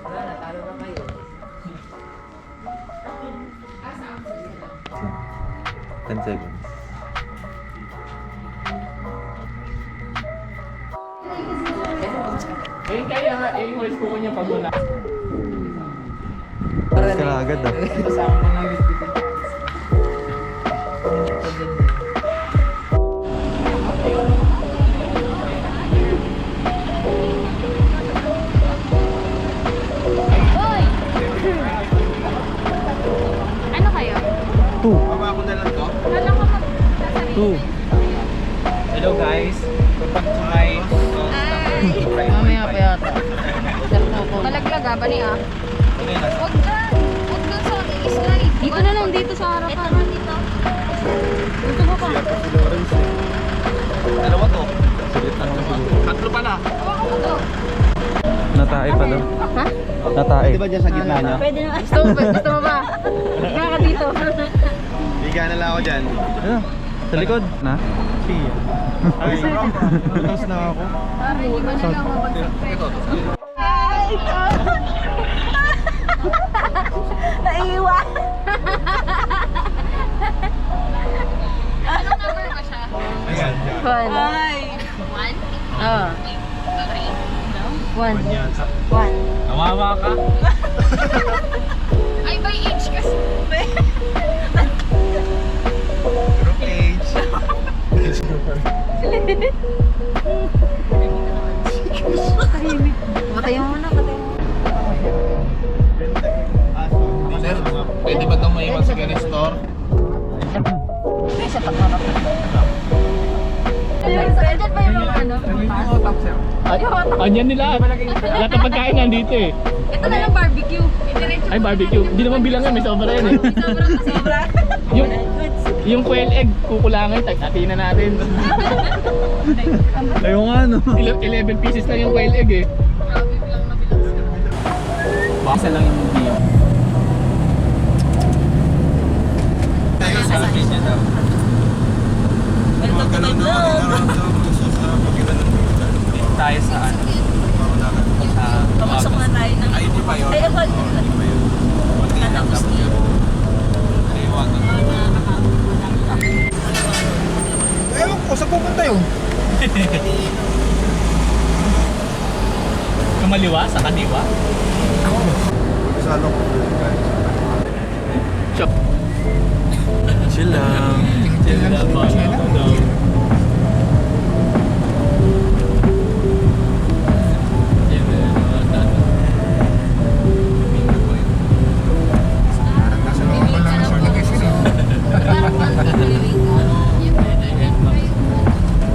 Wala, natalo na kayo. 10 seconds. Kaya nga, i-voice ko niya pag wala. Alas ka na agad ah. Kasama ko na yung Hoy! Ano kayo? 2. Baba ako na lang to. Kala ko mag-sarili. 2. Hello guys, welcome to my Mamaya pa yata. Malaglag ah, bali ah. Ano yun? Huwag dyan! Huwag dun sa i-slide. Dito na lang, dito sa harapan. Ito man dito. Dito mo pa. Dalawa to. Tatlo pala. Hawakan mo to. Natae pa daw. Ha? Natae. Di ba dyan sa gitna niya? Pwede na. Gusto mo ba? Gusto mo ba? Higa ka dito. Higa na lang ako dyan. Ano? Sa likod na? Siya. Ay, butas na ako. Pare, hindi mo na lang mabagsak. Ito. Naiwan! Anong number ba siya? Ayan. Ay! One? Oo. One. Yan. One. Nawawa ka? Ay, by age kasi. Group age. Patayin mo na, patayin mo. Sir, pwede ba itong maiwan sa ganit store? Sa pagkakap. Pwede ba yung mga ano? Anyan nila. Lahat ng pagkain nandito eh. Ito na lang barbecue. Ay, barbecue. Hindi naman bilangan, may sobra yan eh. Sobrang na sobra. Yung quail egg, kukulangin, tag-ati na natin. Ayaw nga no. 11 pieces lang yung quail egg eh. Grabe, bilang na bilang. Isa lang yung hindi. Dito tayo sa ano? Pumasok na tayo ng... Ay, hindi pa yun. Ay, ako. Kunti lang tapos yun. Naiwan na. Ewan ko, saan pupunta yun? Kamaliwa, sa kaniwa. Sa ano ko? Shop. Chill lang. Chill lang ba?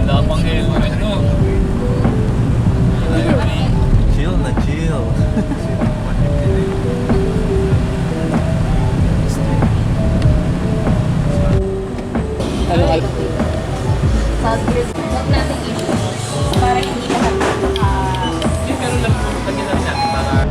Wala pang helmet no. Chill na chill. Ano? Huwag natin issue. Para hindi lahat Pero lang po, tagyan lang natin para...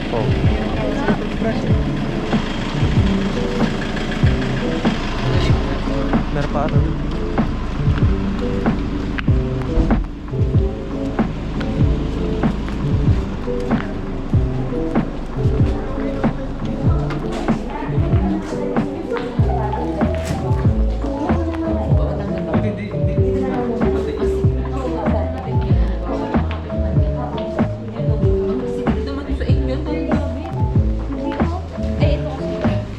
Oh. Meron pa ano?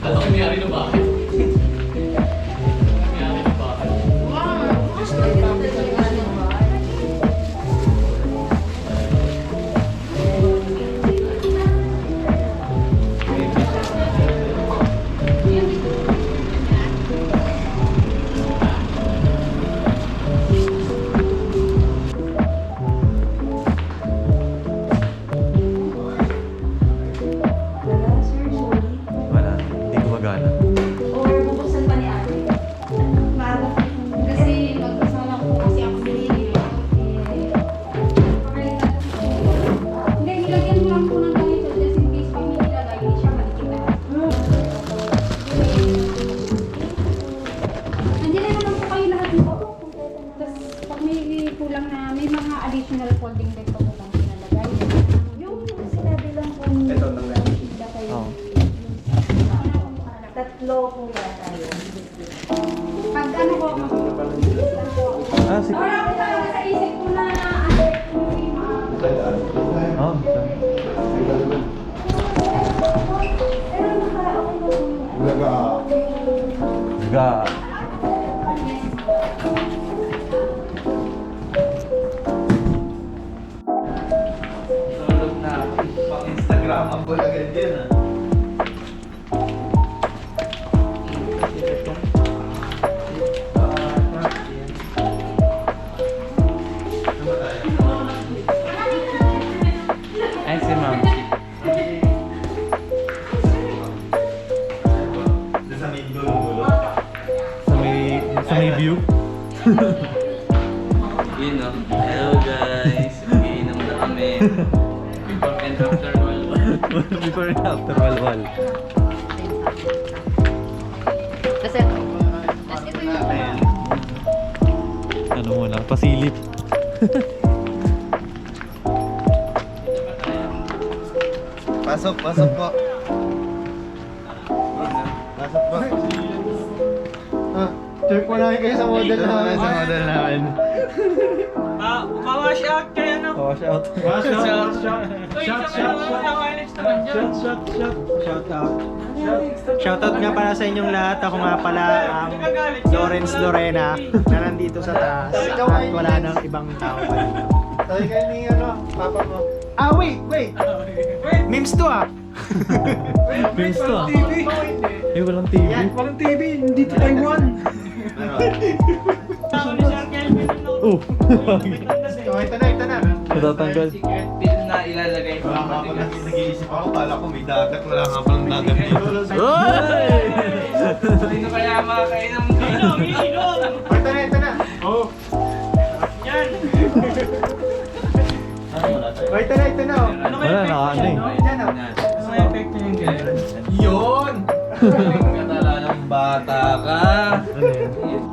Ano nangyari na bakit? Nangyari na bakit? Wala. Hindi gumagana. God. Tulog na. Pang-Instagram ako agad yan ah. Ay, si ma'am. Sa may view. Yun o. Hello guys. Mag-iinom na kami. Before and after walwal. Before and after walwal. Tapos ito. Tapos ito yung... Ano muna, pasilip. Pasok po. Pasok po. Check mo lang kayo sa model namin. Sa model namin. Mawash out kayo no? Wash out. Shoutout nga pala sa inyong lahat. Ako nga pala ang Lawrence Lorena na nandito sa taas at wala nang ibang tao pa dito. Sabi kayo ni papa mo. Ah, wait! Memes to ah! Memes to ah. Eh, walang TV. Walang TV, hindi to Taiwan! Oh! Ito na. Natatanggal. Secret pin na ilalagay mo. Nag-iisip ako, kala ko may dagat. Wala nga palang dagat dito. Oy! Sino kaya makakainom dito? Ito na. Oh. Yan. Ito na. Wala, nakaano eh. Yan oh. Yun! Katala ng bata ka. Ano yan?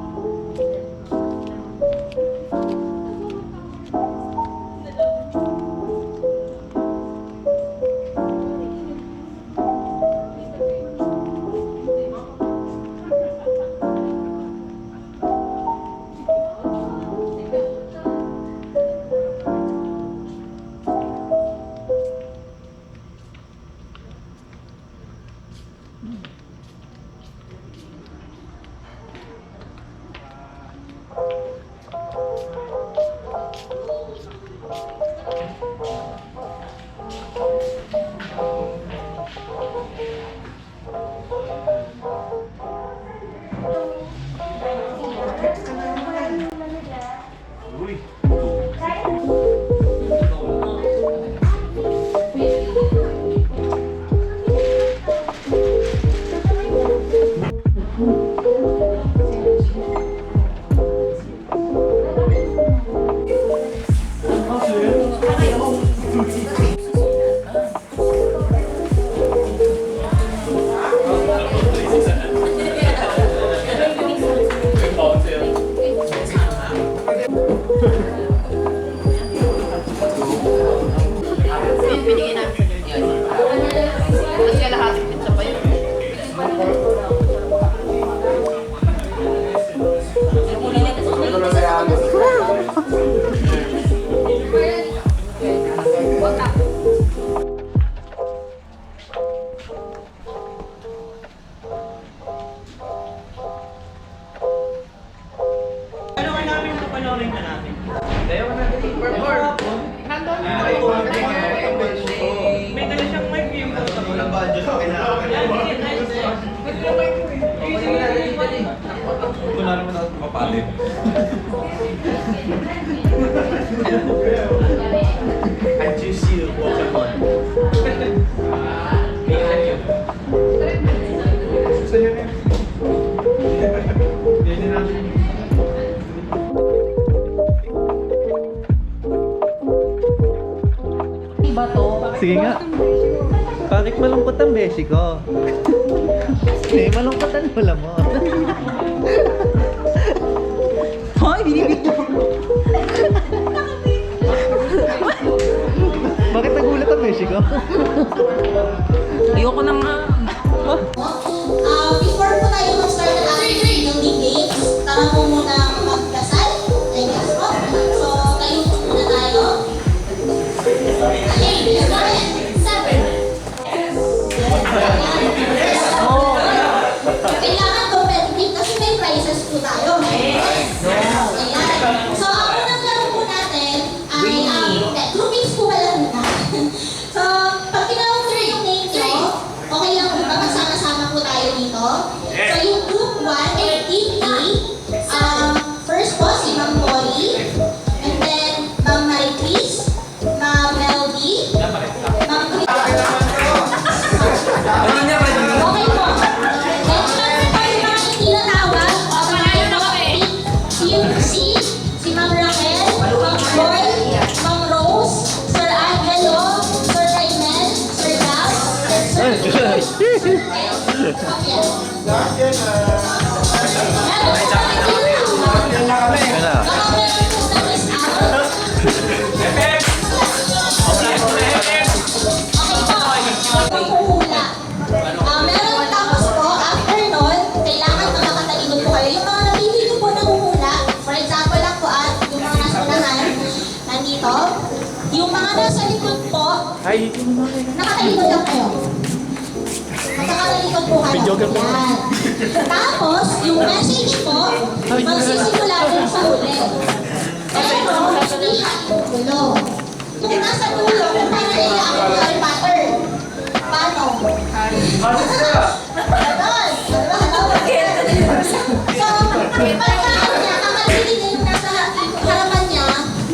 Sige nga. Bakit malungkot ang beshi ko? Eh, malungkot ang wala mo. Hoy, binibigyan mo. Bakit nagulat ang beshi ko? Ayoko na nga. Before po tayo mag-start ng ating yung games, tama po muna magdasal. Thank you po. So, tayo po muna tayo. Okay, let's go ahead. 7. Kailangan competitive kasi Meron tapos po, after nun, kailangan makakatalino po kayo. Yung mga napili po ng huhula, for example lang po yung mga nasa unahan, nandito. Yung mga nasa likod po, nakatalikod lang kayo. Nakatalikod po kayo. Yan. Tapos, yung message po, magsisimula po sa huli. Pero, hindi siya itutulo. Kung nasa dulo, kung paano nila ako Harry Potter. Paano? Ganon. So, pagkaan niya, kakalili niya yung nasa harapan niya,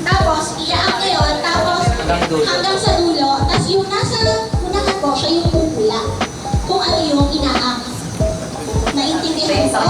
tapos iyaak niya yun, tapos hanggang sa dulo, tapos yung nasa unahan po, siya yung pupula. Kung ano yung inaak. Naintindihan po?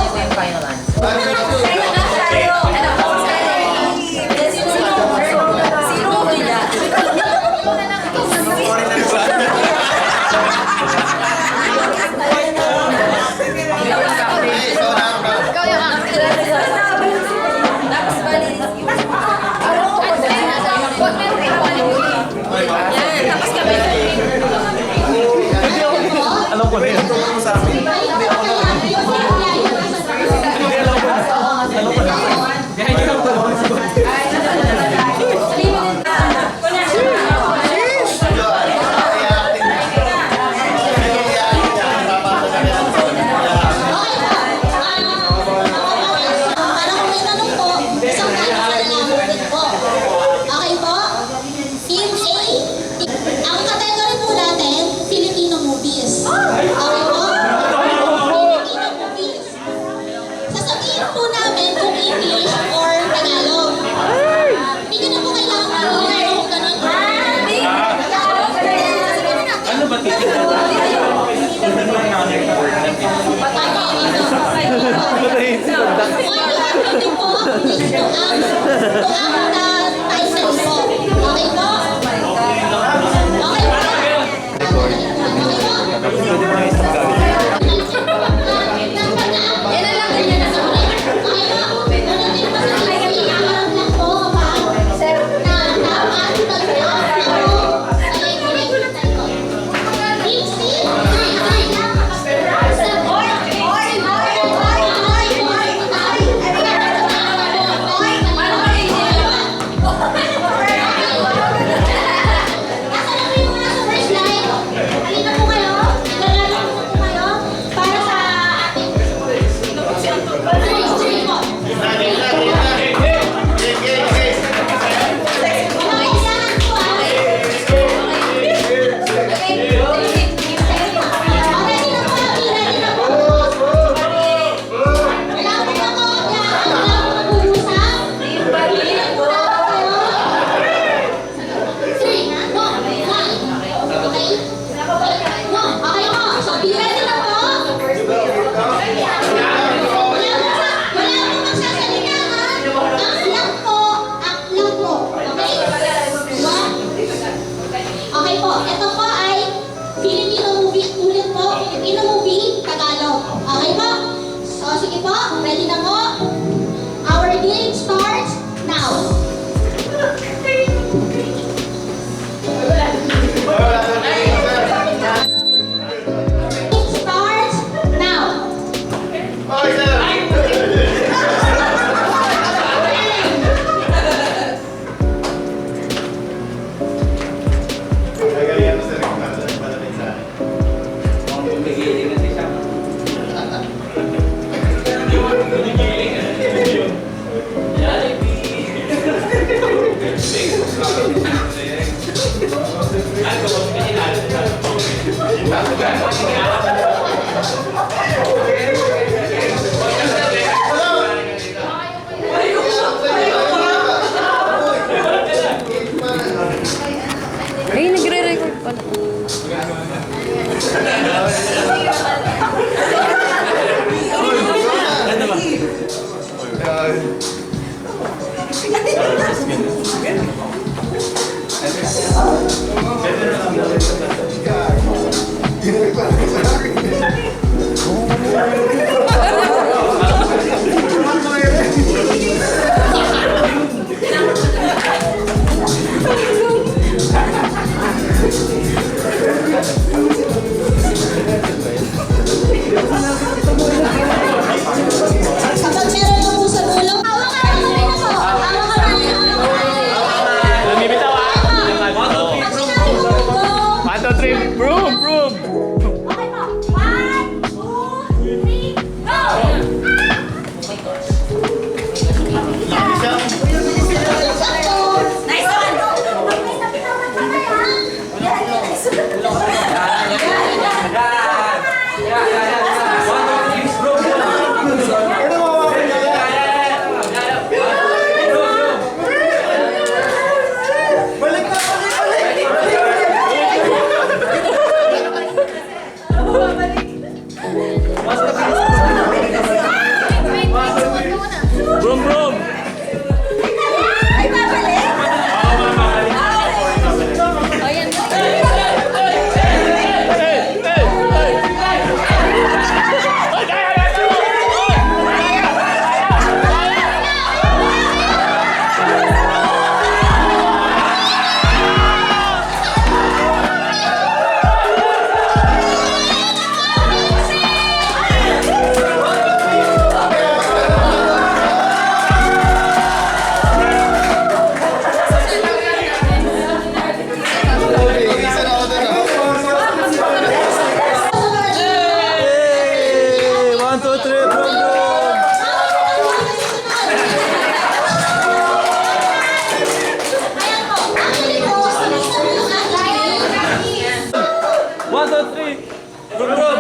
Alam ko na yun. Okay po? Team A, ang category po natin, Filipino movies. Okay po? Filipino movies. Sasabihin po namin kung English or Tagalog. Hindi ko na po kailangan kung ganun. Ano ba titignan? Okay po, ito po ay Filipino movie, ulit po, Filipino movie, Tagalog. Okay po? So, sige po, ready na po? Our game starts now. It starts now. Nagigiling kasi siya. Ay, nagre-record pala. Ginagawa Okay po. 1, 2, 3, go! Nice one! Brum brum! Ay, babalik? Ayan. Hey! 1, 2, 3, brum brum! Ayan po. Actually po, sumisa mo yung ating 1, 2, 3, brum brum!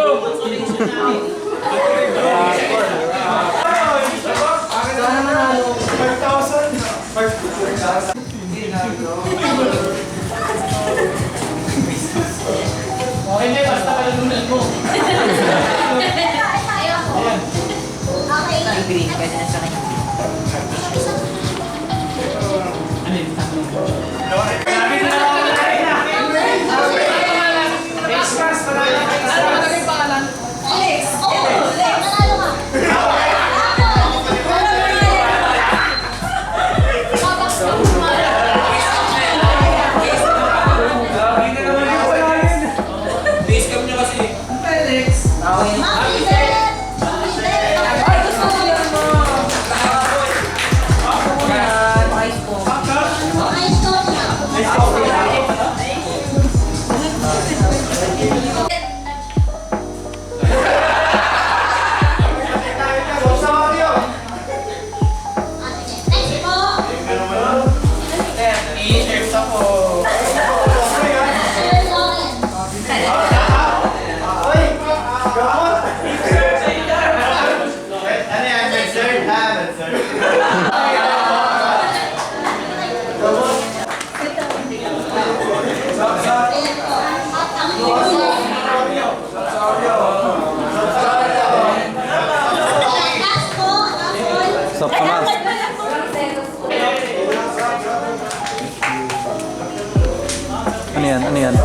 Sa pangas. Ano yan? Ano yan?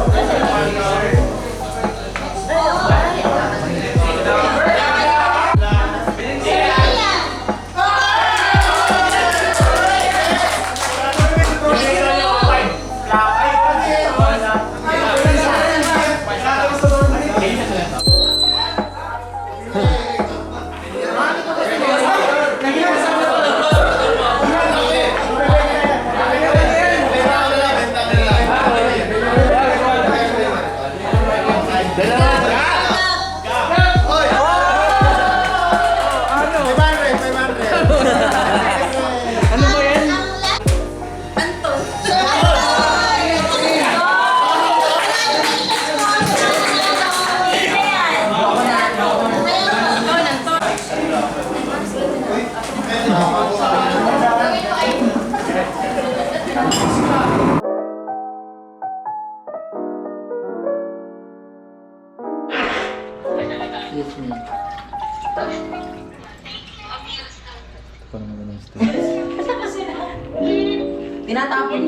Tinatapon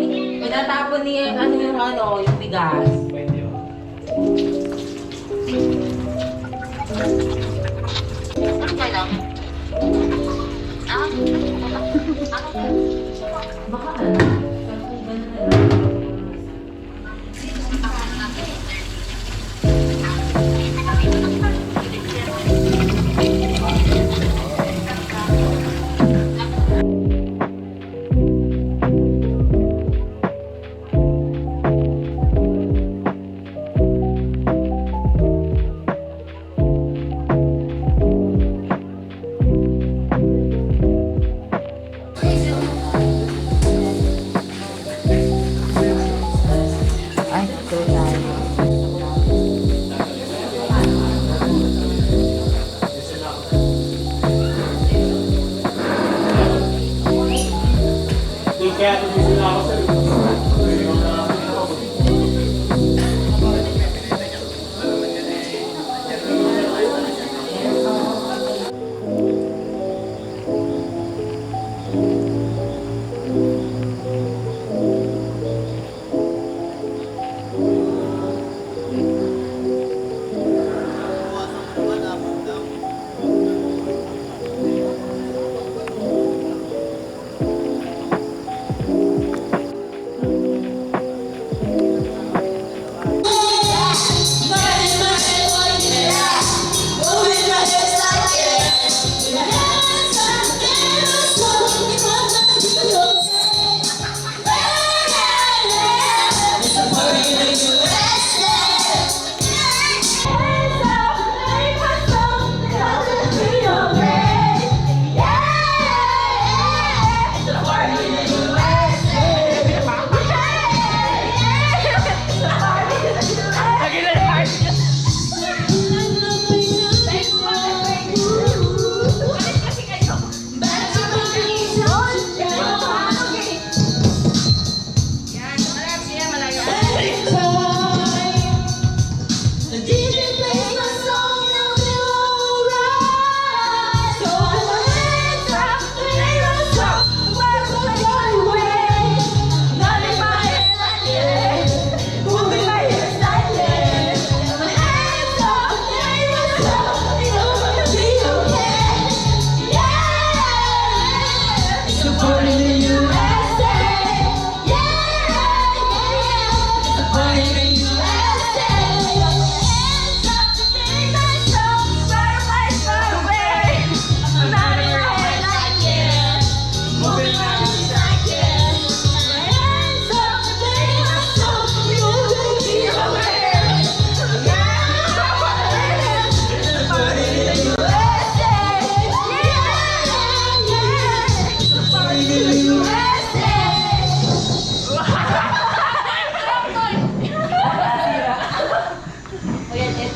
ni yung bigas. Baka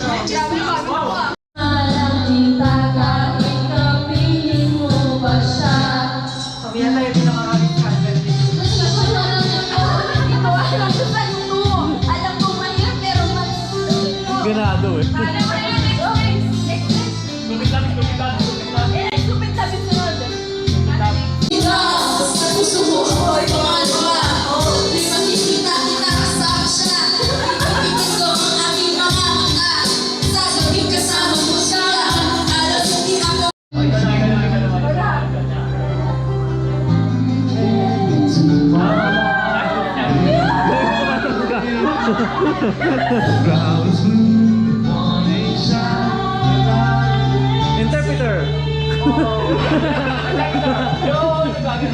Grabe bago ko ah. Yan tayo pinakaraming content. Alam ko mahirap pero Ganado eh. alam mo na yun, next. Lupit lang, lupit lang, lupit lang. Lupit sabi sunod. Sa puso mo ako'y tumalwa. Di makikita kita kasama siya. Ibigin ko ang aking mga mata. Sa gabing kasama mo siya. Alas hindi ako Interpreter.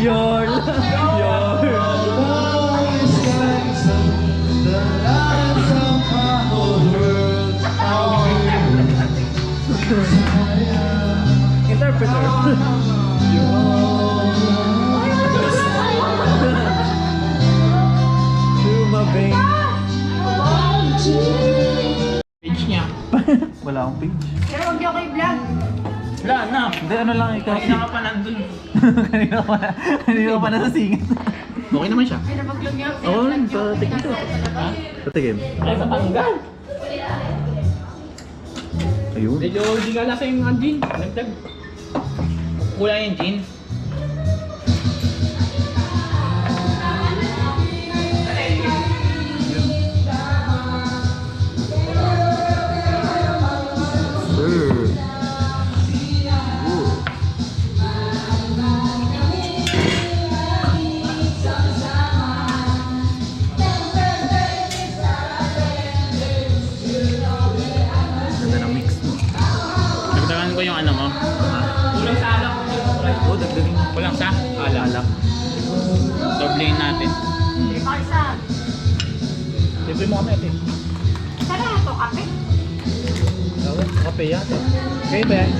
Your. Interpreter. Lumabing. Page niya. Wala akong page. Pero huwag niyo kayo vlog. Wala na. Hindi, ano lang ikaw. Kanina ka pa nandun. kanina ka pa nasa singit. Okay naman siya. Pero mag-vlog niyo. Oo, patigim to. Patigim. Ay, sa tanggal. Ayun. Medyo hindi ka lasa yung gin. Nagdag. Kulang yung gin. Sir. Ganda ng mix mo. Dagdagan ko yung ano mo. Kulang sa alak. Oo, dagdagin mo. Kulang sa alak. Alak. Doblein natin. Pakisa. Siyempre mo kami ate. Sana na to, kape? Oo, kape yata. Kayo ba yan?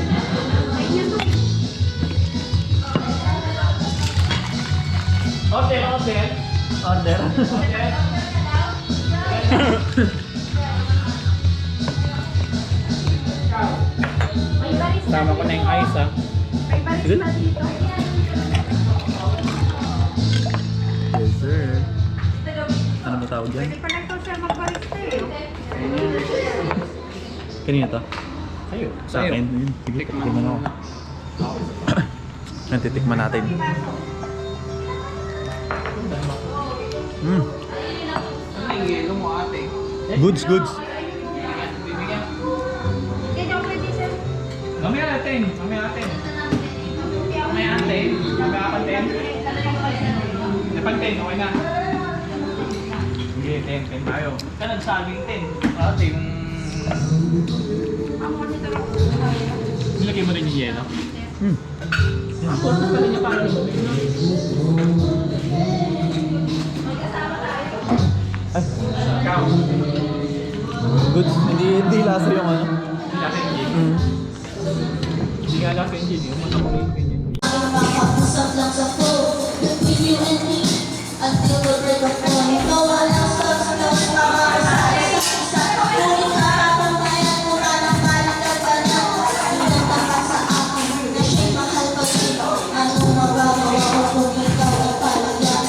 Hotel, hotel. Order. May barista Tama ko na yung ice ah. May barista dito. Yes, sir. Ano ba tawag dyan? Pwede pa lang to siya mag-barista eh. Kanina to? Sa'yo. Sa akin. Yun. Sige, Tikman tikman ako. Yan, titikman natin. Mm. Goods, goods. Hindi daw pwede siya. Mamaya natin. Mamaya natin. Mamaya natin. Mamaya natin. Napan 10, okay na. Sige, 10 tayo. Ka nagsaging 10. Ate, yung... Nilagay mo rin yung yelo? Mm. Ako, pa rin niya parang Ay, ikaw. goods. Hindi lasa yung ano. Lasa yung gin. Mm. Hindi nga lasa yung gin. Yung mga mga ganyan. Usap lang sa phone. Between you and me. Until the break of dawn. Ikaw ang stars na nakakasaya sa isa. Ngunit nakapangbayan mura ng malikagana. Pinagtaka sa akin na siya'y mahal pa rin. Ano magagawa ko kung ikaw ay palagyan?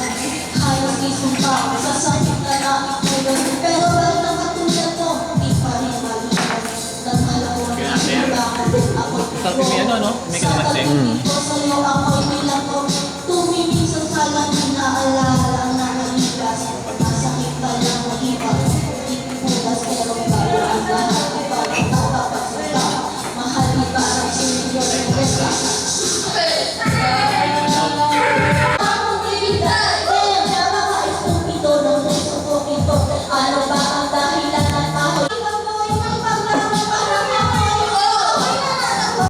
Halos isumpa sa sakit na nakitulog. Pero well na katulad mo, di pa rin maliwan. Nagmahal ko na wala ko. Ako Sabi mo yan, no? May kalamansi. sa dalawin ko sa'yo ako'y